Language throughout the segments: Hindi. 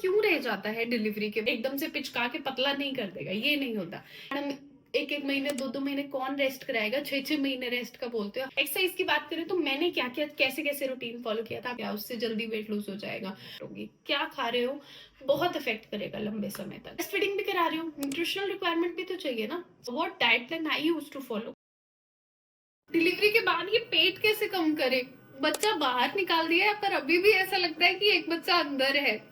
क्यों रह जाता है डिलीवरी के एकदम से पिचका के पतला नहीं कर देगा, ये नहीं होता मैडम। एक एक महीने 2-2 महीने कौन रेस्ट कराएगा, 6-6 महीने रेस्ट का बोलते हो। एक्सरसाइज की बात करें तो मैंने क्या क्या कैसे कैसे रूटीन फॉलो किया था, क्या उससे जल्दी वेट लूज हो जाएगा। क्या खा रहे हो बहुत इफेक्ट करेगा लंबे समय तक। ब्रेस्ट फीडिंग भी करा रही हूँ, न्यूट्रिशनल रिक्वायरमेंट भी तो चाहिए ना। What diet plan I used to follow. Delivery के बाद ये पेट कैसे कम करे, बच्चा बाहर निकाल दिया है पर अभी भी ऐसा लगता है कि एक बच्चा अंदर है।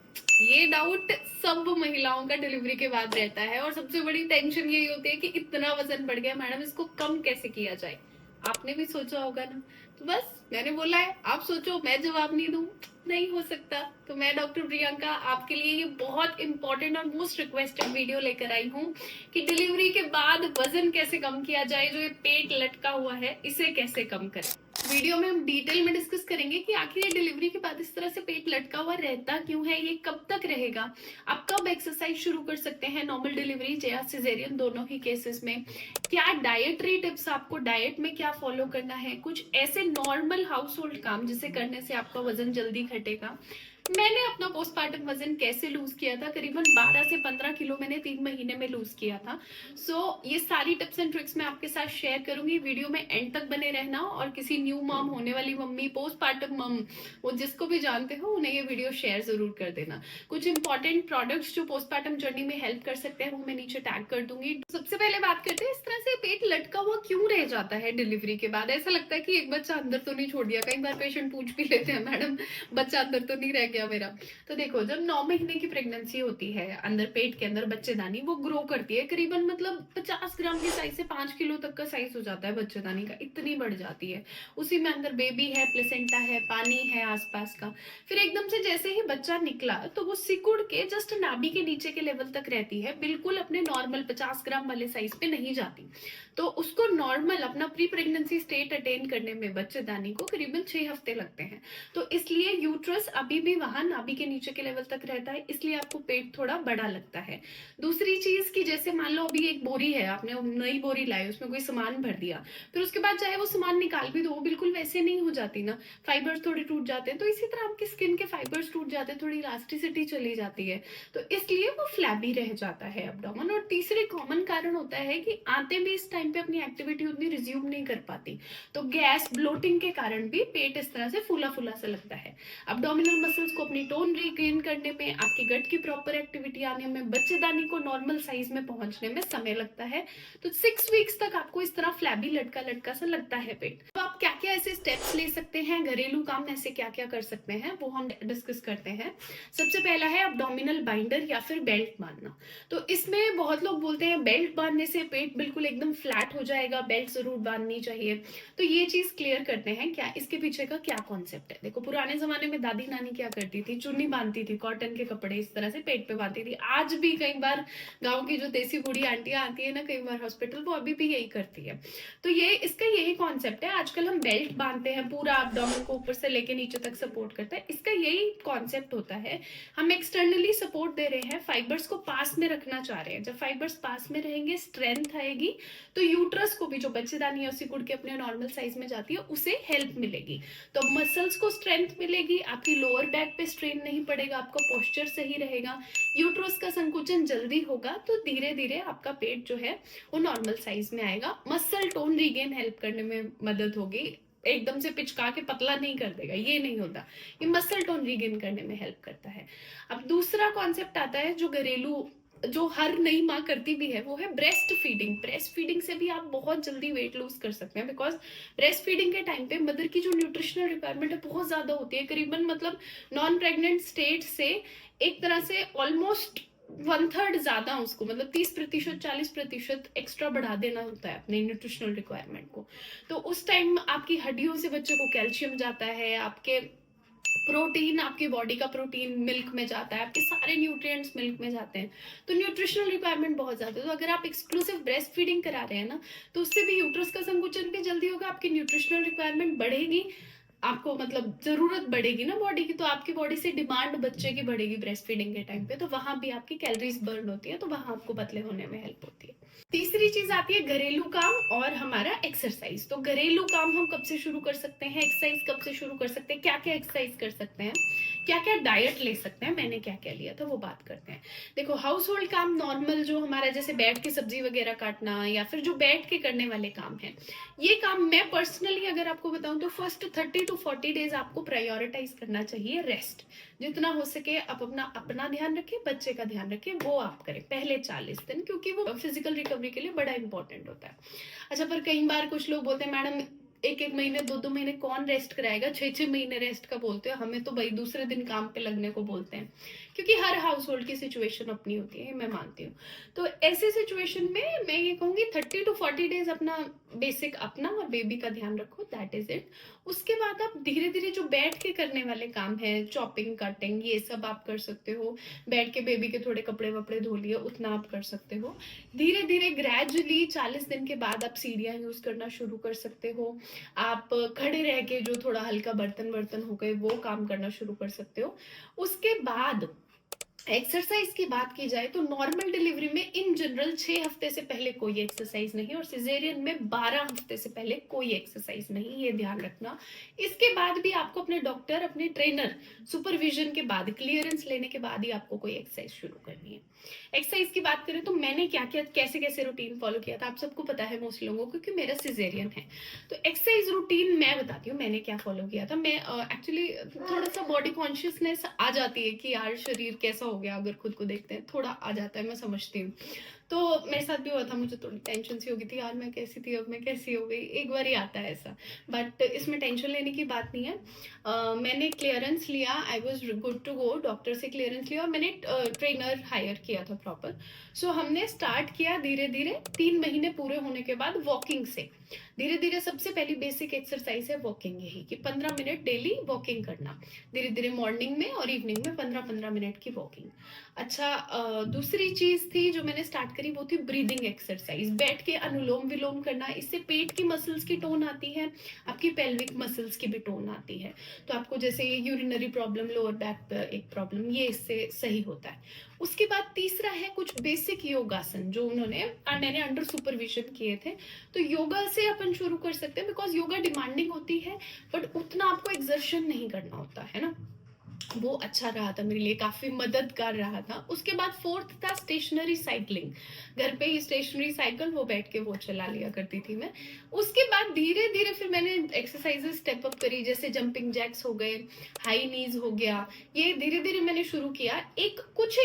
ये डाउट सब महिलाओं का डिलीवरी के बाद रहता है और सबसे बड़ी टेंशन यही होती है कि इतना वजन बढ़ गया मैडम, इसको कम कैसे किया जाए। आपने भी सोचा होगा ना, तो बस मैंने बोला है आप सोचो, मैं जवाब नहीं दूं, नहीं हो सकता। तो मैं डॉक्टर प्रियंका आपके लिए ये बहुत इंपॉर्टेंट और मोस्ट रिक्वेस्टेड वीडियो लेकर आई हूँ कि डिलीवरी के बाद वजन कैसे कम किया जाए, जो ये पेट लटका हुआ है इसे कैसे कम करें। वीडियो में हम डिटेल में डिस्कस करेंगे कि आखिर ये डिलीवरी के बाद इस तरह से पेट लटका हुआ रहता क्यों है, ये कब तक रहेगा, आप कब एक्सरसाइज शुरू कर सकते हैं नॉर्मल डिलीवरी या सिजेरियन दोनों ही केसेस में, क्या डाइटरी टिप्स, आपको डाइट में क्या फॉलो करना है, कुछ ऐसे नॉर्मल हाउस होल्ड काम जिसे करने से आपका वजन जल्दी घटेगा। मैंने अपना पोस्टमार्टम वजन कैसे लूज किया था, करीबन 12 से 15 किलो मैंने 3 महीने में लूज किया था। ये सारी टिप्स एंड ट्रिक्स मैं आपके साथ शेयर करूंगी। वीडियो में एंड तक बने रहना और किसी न्यू मॉम, होने वाली मम्मी, पोस्टमार्टम मम, वो जिसको भी जानते हो उन्हें ये वीडियो शेयर जरूर कर देना। कुछ इंपॉर्टेंट प्रोडक्ट्स जो पोस्टमार्टम जर्नी में हेल्प कर सकते हैं वो मैं नीचे टैग कर दूंगी। सबसे पहले बात करते हैं इस तरह से पेट लटका हुआ क्यों रह जाता है डिलीवरी के बाद। ऐसा लगता है कि एक बच्चा अंदर तो नहीं छोड़ दिया, कई बार पेशेंट पूछ भी लेते हैं मैडम बच्चा अंदर तो नहीं रह गया मेरा। तो देखो, जब 9 महीने की प्रेगनेंसी होती है, अंदर पेट के अंदर बच्चेदानी वो ग्रो करती है, करीबन मतलब 50 ग्राम की साइज से 5 किलो तक का साइज हो जाता है बच्चेदानी का, इतनी बढ़ जाती है। उसी में अंदर बेबी है, प्लेसेंटा है, पानी है आसपास का। फिर एकदम से जैसे ही बच्चा निकला तो वो सिकुड़ के जस्ट नाभि के नीचे के लेवल तक रहती है, बिल्कुल अपने नॉर्मल 50 ग्राम वाले साइज पे नहीं जाती। तो उसको नॉर्मल अपना प्री प्रेगनेंसी स्टेट अटेन करने में बच्चेदानी को करीबन 6 हफ्ते लगते हैं। तो इसलिए यूट्रस अभी भी वहां नाभि के नीचे के लेवल तक रहता है, इसलिए आपको पेट थोड़ा बड़ा लगता है। दूसरी चीज की जैसे मान लो अभी एक बोरी है, आपने नई बोरी लाई, उसमें कोई सामान भर दिया, फिर उसके बाद चाहे वो सामान निकाल भी दो, वो बिल्कुल वैसे नहीं हो जाती ना, फाइबर्स थोड़े टूट जाते हैं। तो इसी तरह आपकी स्किन के फाइबर्स टूट जाते हैं, थोड़ी इलास्टिसिटी चली जाती है, तो इसलिए वो फ्लैबी रह जाता है एब्डोमेन। और तीसरे कॉमन कारण होता है कि आते भी इस टाइम पे अपनी एक्टिविटी उतनी रिज्यूम नहीं कर पाती, तो गैस ब्लोटिंग के कारण भी पेट इस तरह से फूला फूला सा लगता है। अब्डोमिनल मसल्स को अपनी टोन रिगेन करने में, आपके गट की प्रॉपर एक्टिविटी आने में, बच्चेदानी को नॉर्मल साइज में पहुंचने में समय लगता है। तो 6 वीक्स तक आपको इस तरह फ्लैबी लटका लटका सा लगता है पेट। तो आप क्या क्या ऐसे स्टेप्स ले सकते हैं, घरेलू काम ऐसे क्या क्या कर सकते हैं, वो हम डिस्कस करते हैं। सबसे पहला है अब्डोमिनल बाइंडर या फिर बेल्ट बांधना। तो इसमें बहुत लोग बोलते हैं बेल्ट बांधने से पेट बिल्कुल एकदम फ्लैट हो जाएगा, बेल्ट जरूर बांधनी चाहिए। तो ये चीज क्लियर करते हैं क्या इसके पीछे का क्या कॉन्सेप्ट है। देखो, पुराने जमाने में दादी नानी क्या करती थी, चुन्नी बांधती थी, कॉटन के कपड़े इस तरह से पेट पे बांधती थी। आज भी कई बार गांव की जो देसी बूढ़ी आंटियां आती है ना कई बार हॉस्पिटल, वो अभी भी यही करती है। तो ये इसका यही कॉन्सेप्ट है। आजकल हम बेल्ट बांधते हैं, पूरा एब्डोमेन को ऊपर से लेके नीचे तक सपोर्ट करता है, इसका यही कॉन्सेप्ट होता है। हम एक्सटर्नली सपोर्ट दे रहे हैं, फाइबर्स को पास में रखना चाह रहे हैं। जब फाइबर्स पास में रहेंगे, स्ट्रेंथ आएगी, तो यूट्रस को भी, जो बच्चेदानी है सिकुड़ के अपने नॉर्मल साइज में जाती है, उसे हेल्प मिलेगी। तो मसल्स को स्ट्रेंथ मिलेगी, आपकी लोअर बैक पे स्ट्रेन नहीं पड़ेगा, आपका पोस्चर सही रहेगा, यूट्रस का संकुचन जल्दी होगा, तो धीरे धीरे आपका पेट जो है वो नॉर्मल साइज में आएगा। मसल टोन रीगेन हेल्प करने में मदद होगी, एकदम से पिचका के पतला नहीं कर देगा, ये नहीं होता। ये मसल टोन रीगेन करने में हेल्प करता है। अब दूसरा कॉन्सेप्ट आता है जो घरेलू, जो हर नई माँ करती भी है, वो है ब्रेस्ट फीडिंग। ब्रेस्ट फीडिंग से भी आप बहुत जल्दी वेट लूज कर सकते हैं, बिकॉज ब्रेस्ट फीडिंग के टाइम पे मदर की जो न्यूट्रिशनल रिक्वायरमेंट है बहुत ज्यादा होती है, करीबन मतलब नॉन प्रेग्नेंट स्टेट से एक तरह से ऑलमोस्ट 1/3 ज्यादा उसको, मतलब 30% 40% एक्स्ट्रा बढ़ा देना होता है अपने न्यूट्रिशनल रिक्वायरमेंट को। तो उस टाइम आपकी हड्डियों से बच्चे को कैल्शियम जाता है, आपके प्रोटीन, आपकी बॉडी का प्रोटीन मिल्क में जाता है, आपके सारे न्यूट्रिएंट्स मिल्क में जाते हैं, तो न्यूट्रिशनल रिक्वायरमेंट बहुत ज्यादा है। तो अगर आप एक्सक्लूसिव ब्रेस्ट फीडिंग करा रहे हैं ना, तो उससे भी यूट्रस का संकुचन भी जल्दी होगा, आपकी न्यूट्रिशनल रिक्वायरमेंट बढ़ेगी, आपको मतलब जरूरत बढ़ेगी ना बॉडी की, तो आपकी बॉडी से डिमांड बच्चे की बढ़ेगी ब्रेस्ट फीडिंग के टाइम पे, तो वहां भी आपकी कैलोरीज बर्न होती है, तो वहां आपको पतले होने में हेल्प होती है। तीसरी चीज आती है घरेलू काम और हमारा एक्सरसाइज। तो घरेलू काम हम कब से शुरू कर सकते हैं, एक्सरसाइज कब से शुरू कर सकते हैं, क्या क्या एक्सरसाइज कर सकते हैं। क्या क्या डाइट ले सकते हैं, मैंने क्या क्या लिया था वो बात करते हैं। देखो, हाउस होल्ड काम नॉर्मल जो हमारा जैसे बैठ के सब्जी वगैरह काटना या फिर जो बैठ के करने वाले काम है, ये काम मैं पर्सनली अगर आपको बताऊं तो फर्स्ट 30 to 40 डेज आपको प्रायोरिटाइज करना चाहिए रेस्ट। जितना हो सके आप अपना अपना ध्यान रखें, बच्चे का ध्यान रखें, वो आप करें पहले 40 दिन, क्योंकि वो फिजिकल रिकवरी के लिए बड़ा इंपॉर्टेंट होता है। अच्छा, पर कई बार कुछ लोग बोलते हैं मैडम एक एक महीने दो दो महीने कौन रेस्ट कराएगा, 6 6 महीने रेस्ट का बोलते हो, हमें तो भाई दूसरे दिन काम पे लगने को बोलते हैं। क्योंकि हर हाउस होल्ड की सिचुएशन अपनी होती है, मैं मानती हूँ। तो ऐसे सिचुएशन में मैं ये कहूंगी 30 to 40 डेज अपना बेसिक अपना और बेबी का ध्यान रखो, दैट इज इट। उसके बाद आप धीरे धीरे जो बैठ के करने वाले काम है, चॉपिंग कटिंग ये सब आप कर सकते हो। बैठ के बेबी के थोड़े कपड़े वपड़े धो लिए, उतना आप कर सकते हो। धीरे धीरे ग्रेजुअली 40 दिन के बाद आप सीढ़ियाँ यूज करना शुरू कर सकते हो। आप खड़े रह के जो थोड़ा हल्का बर्तन बर्तन हो गए वो काम करना शुरू कर सकते हो। उसके बाद एक्सरसाइज की बात की जाए तो नॉर्मल डिलीवरी में इन जनरल 6 हफ्ते से पहले कोई एक्सरसाइज नहीं, और सिजेरियन में 12 हफ्ते से पहले कोई एक्सरसाइज नहीं, ये ध्यान रखना। इसके बाद भी आपको अपने डॉक्टर, अपने ट्रेनर सुपरविजन के बाद, क्लियरेंस लेने के बाद ही आपको कोई एक्सरसाइज शुरू करनी है। एक्सरसाइज की बात करें तो मैंने क्या क्या कैसे कैसे रूटीन फॉलो किया था, आप सबको पता है मोस्ट लोगों को, क्योंकि मेरा सिजेरियन है। तो एक्सरसाइज रूटीन मैं बताती हूँ मैंने क्या फॉलो किया था। मैं एक्चुअली थोड़ा सा बॉडी कॉन्शियसनेस आ जाती है कि यार शरीर कैसा हो गया, अगर खुद को देखते हैं थोड़ा आ जाता है, मैं समझती हूँ। तो मेरे साथ भी हुआ था, मुझे थोड़ी टेंशन सी हो गई थी, यार मैं कैसी थी अब मैं कैसी हो गई, एक बार ही आता है ऐसा। बट इसमें टेंशन लेने की बात नहीं है। मैंने क्लियरेंस लिया, I was good to go, doctor से क्लियरेंस लिया और मैंने ट्रेनर हायर किया था प्रॉपर। सो हमने स्टार्ट किया धीरे धीरे, 3 महीने पूरे होने के बाद वॉकिंग से। धीरे धीरे सबसे पहली बेसिक एक्सरसाइज है वॉकिंग, यही कि 15 मिनट डेली वॉकिंग करना। धीरे धीरे मॉर्निंग में और इवनिंग में 15-15 मिनट की वॉकिंग। अच्छा, दूसरी चीज थी जो मैंने स्टार्ट करी वो थी ब्रीदिंग एक्सरसाइज। बैठ के अनुलोम विलोम करना, इससे पेट की मसल्स की टोन आती है, आपकी पेल्विक मसल्स की भी टोन आती है। तो आपको जैसे ये यूरिनरी प्रॉब्लम, लोअर बैक एक प्रॉब्लम, ये इससे सही होता है। उसके बाद तीसरा है कुछ बेसिक योगासन जो उन्होंने मैंने अंडर सुपरविजन किए थे। तो योगा से अपन शुरू कर सकते हैं, बिकॉज योगा डिमांडिंग होती है बट उतना आपको एक्सर्शन नहीं करना होता है ना। वो अच्छा रहा था मेरे लिए, काफी मददगार रहा था। उसके बाद फोर्थ था स्टेशनरी साइकिलिंग, घर पे ही स्टेशनरी साइकिल वो बैठ के वो चला लिया करती थी मैं। उसके बाद धीरे धीरे फिर मैंने एक्सरसाइजेस स्टेप अप करी, जैसे जंपिंग जैक्स हो गए, हाई नीज हो गया, ये धीरे धीरे मैंने शुरू किया। एक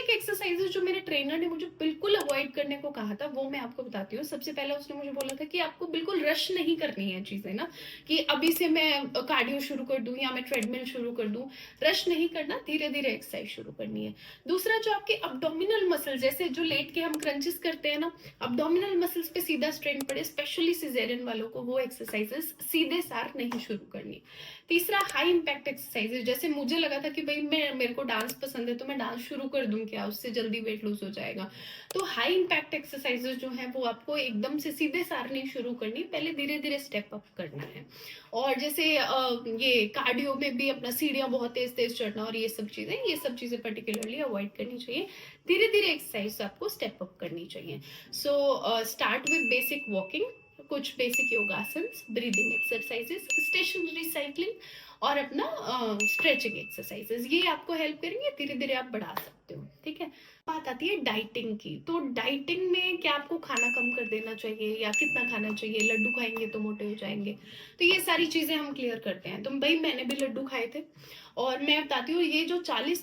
एक्सरसाइजेस जो मेरे ट्रेनर ने मुझे बिल्कुल अवॉइड करने को कहा था वो मैं आपको बताती हूँ। सबसे पहले उसने मुझे बोला था कि आपको बिल्कुल रश नहीं करनी है चीजें ना, कि अभी से मैं कार्डियो शुरू कर दूं या मैं ट्रेडमिल शुरू कर दूं, रश नहीं करना, धीरे धीरे एक्सरसाइज शुरू करनी है। दूसरा, जो आपके अब्डोमिनल मसल, जैसे जो लेट के हम क्रंचेस करते हैं ना, अब्डोमिनल मसल्स पे सीधा स्ट्रेन पड़े, स्पेशली सिजेरियन वालों को वो एक्सरसाइजेस सीधे सार नहीं शुरू करनी। तीसरा, हाई इंपैक्ट एक्सरसाइजेस, जैसे मुझे लगा था कि भाई मेरे को डांस पसंद है तो मैं डांस शुरू कर दूं क्या, उससे जल्दी वेट लूज हो जाएगा। तो हाई इंपैक्ट एक्सरसाइजेस जो है वो आपको एकदम से सीधे सार नहीं शुरू करनी, पहले धीरे धीरे स्टेप अप करना है। और जैसे ये कार्डियो में भी अपना सीढ़ियां बहुत तेज तेज चढ़ना और ये सब चीजें पर्टिकुलरली अवॉइड करनी चाहिए। धीरे धीरे एक्सरसाइज आपको स्टेप अप करनी चाहिए। So start with basic walking, कुछ बेसिक योगासन, ब्रीदिंग एक्सरसाइजेस, स्टेशनरी साइकिलिंग और अपना स्ट्रेचिंग एक्सरसाइजेस, ये आपको हेल्प करेंगे, धीरे धीरे आप बढ़ा सकते हो। ठीक है, बात आती है डाइटिंग की। तो डाइटिंग में क्या आपको खाना कम कर देना चाहिए या कितना खाना चाहिए, लड्डू खाएंगे तो मोटे हो जाएंगे, तो ये सारी चीजें हम क्लियर करते हैं। तो भाई मैंने भी लड्डू खाए थे और मैं बताती हूँ, ये जो 40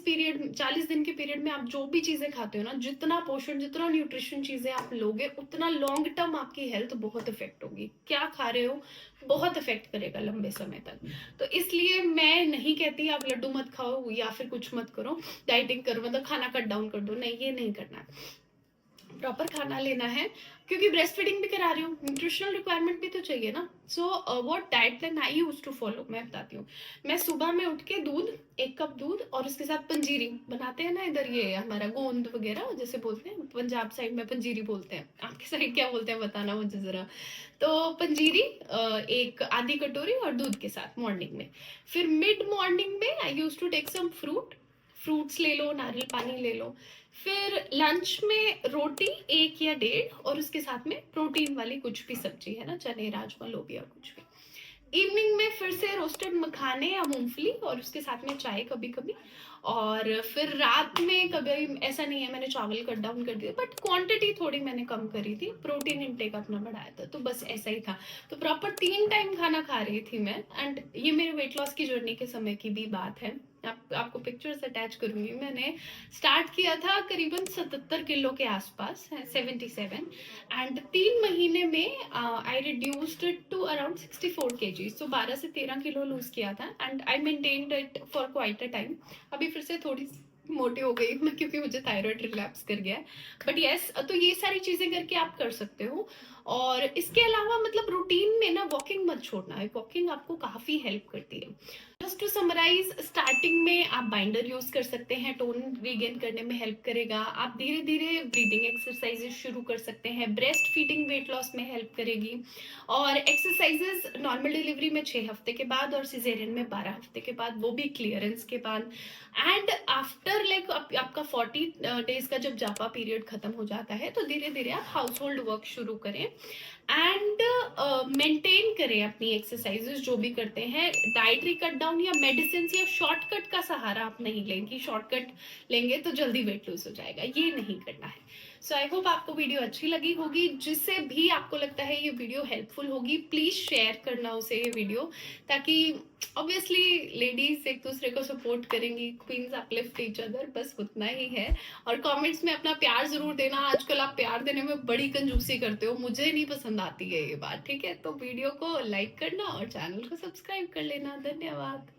दिन के पीरियड में आप जो भी चीजें खाते हो ना, जितना पोषण जितना न्यूट्रिशन चीजें आप लोगे उतना लॉन्ग टर्म आपकी हेल्थ बहुत इफेक्ट होगी। क्या खा रहे हो बहुत इफेक्ट करेगा लंबे समय तक। तो इसलिए मैं नहीं कहती आप लड्डू मत खाओ या फिर कुछ मत करो, डाइटिंग करो मतलब खाना कट डाउन कर दो, नहीं, ये नहीं करना है। प्रॉपर खाना लेना है, क्योंकि ब्रेस्ट फीडिंग भी करा रही हूँ, न्यूट्रिशनल रिक्वायरमेंट भी तो चाहिए ना। So what diet plan I use to follow, मैं बताती हूँ। मैं सुबह में उठ के दूध, 1 कप दूध और उसके साथ पंजीरी बनाते हैं ना इधर, ये हमारा गोंद वगैरह जैसे बोलते हैं, पंजाब साइड में पंजीरी बोलते हैं, आपकी साइड क्या बोलते हैं बताना मुझे जरा। तो पंजीरी एक आधी कटोरी और दूध के साथ मॉर्निंग में। फिर मिड मॉर्निंग में I use to take some fruits ले लो, नारियल पानी ले लो। फिर लंच में रोटी 1 या 1.5 और उसके साथ में प्रोटीन वाली कुछ भी सब्जी है ना, चने राजमा लोबिया कुछ भी। इवनिंग में फिर से रोस्टेड मखाने या मूंगफली और उसके साथ में चाय कभी कभी। और फिर रात में कभी ऐसा नहीं है मैंने चावल कट डाउन कर दिया, बट क्वांटिटी थोड़ी मैंने कम करी थी, प्रोटीन इनटेक अपना बढ़ाया था, तो बस ऐसा ही था। तो प्रॉपर 3 टाइम खाना खा रही थी मैं। एंड ये मेरे वेट लॉस की जर्नी के समय की भी बात है। आपको पिक्चर्स अटैच करूंगी। मैंने स्टार्ट किया था करीबन 77 किलो के आसपास, 77, एंड 3 महीने में आई रिड्यूस्ड टू अराउंड 64 kg। सो 12 से 13 किलो लूज किया था and I maintained it for quite a time. अभी फिर से थोड़ी मोटी हो गई मैं, क्योंकि मुझे थायराइड रिलैप्स कर गया है। बट यस, तो ये सारी चीजें करके आप कर सकते हो। और इसके अलावा मतलब रूटीन में ना वॉकिंग मत छोड़ना है, वॉकिंग आपको काफी हेल्प करती है। जस्ट टू समराइज, स्टार्टिंग में आप बाइंडर यूज कर सकते हैं, टोन रीगेन करने में हेल्प करेगा। आप धीरे धीरे ब्रीदिंग एक्सरसाइजेस शुरू कर सकते हैं, ब्रेस्ट फीडिंग वेट लॉस में हेल्प करेगी। और एक्सरसाइजेस नॉर्मल डिलीवरी में 6 हफ्ते के बाद और सिजेरियन में 12 हफ्ते के बाद, वो भी क्लियरेंस के बाद। एंड आफ्टर लाइक आपका 40 डेज का जब जापा पीरियड खत्म हो जाता है, तो धीरे धीरे आप हाउस होल्ड वर्क शुरू करें एंड मेंटेन करें अपनी एक्सरसाइजेस जो भी करते हैं। डाइटरी कट डाउन या मेडिसिन या शॉर्टकट का सहारा आप नहीं लेंगे, शॉर्टकट लेंगे तो जल्दी वेट लूज हो जाएगा, ये नहीं करना है। सो आई होप आपको वीडियो अच्छी लगी होगी। जिससे भी आपको लगता है ये वीडियो हेल्पफुल होगी, प्लीज शेयर करना उसे ये वीडियो, ताकि ऑब्वियसली लेडीज एक दूसरे को सपोर्ट करेंगी, क्वींस अपलिफ्ट ईच अदर, बस उतना ही है। और कमेंट्स में अपना प्यार जरूर देना। आजकल आप प्यार देने में बड़ी कंजूसी करते हो, मुझे नहीं पसंद आती है ये बात, ठीक है? तो वीडियो को लाइक करना और चैनल को सब्सक्राइब कर लेना। धन्यवाद।